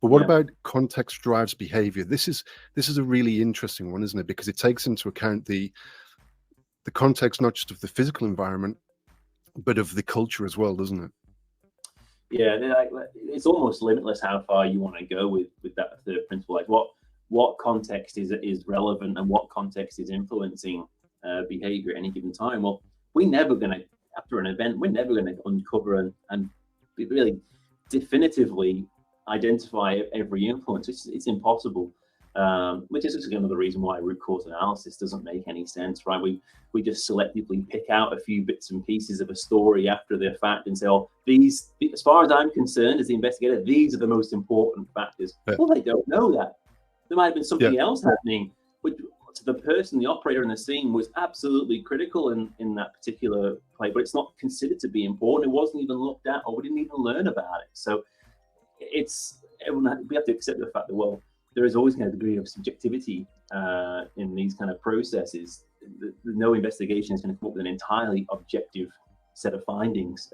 But what Yeah. about context drives behavior? This is a really interesting one, isn't it? Because it takes into account the context, not just of the physical environment, but of the culture as well, doesn't it? Yeah, it's almost limitless how far you want to go with that third principle. Like what context is relevant and what context is influencing behavior at any given time. Well, we're never going to, after an event, we're never going to uncover and really definitively identify every influence. It's impossible. Which is another reason why root cause analysis doesn't make any sense, right? We just selectively pick out a few bits and pieces of a story after the fact and say, oh, these, as far as I'm concerned, as the investigator, these are the most important factors. Yeah. Well, they don't know that. There might have been something Yeah. else happening, which to the person, the operator in the scene, was absolutely critical in that particular play, but it's not considered to be important. It wasn't even looked at, or we didn't even learn about it. So we have to accept the fact that, well, there is always a degree of subjectivity in these kind of processes. No investigation is going to come up with an entirely objective set of findings.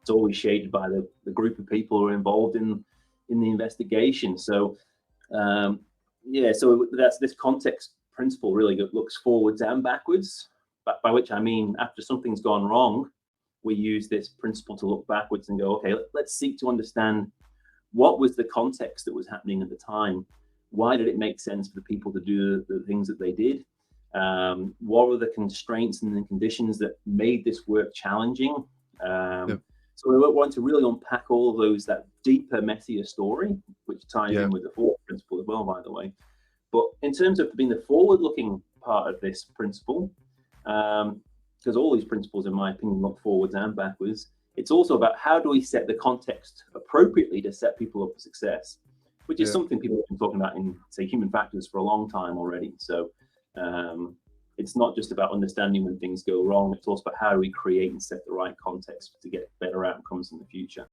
It's always shaded by the group of people who are involved in the investigation. So, so that's this context principle really looks forwards and backwards. But by which I mean, after something's gone wrong, we use this principle to look backwards and go, okay, let's seek to understand what was the context that was happening at the time. Why did it make sense for the people to do the things that they did? What were the constraints and the conditions that made this work challenging? So we want to really unpack all of those, that deeper, messier story, which ties in with the fourth principle as well, by the way. But in terms of being the forward-looking part of this principle, because all these principles, in my opinion, look forwards and backwards, it's also about how do we set the context appropriately to set people up for success, which is something people have been talking about in, say, human factors for a long time already. So it's not just about understanding when things go wrong, it's also about how do we create and set the right context to get better outcomes in the future.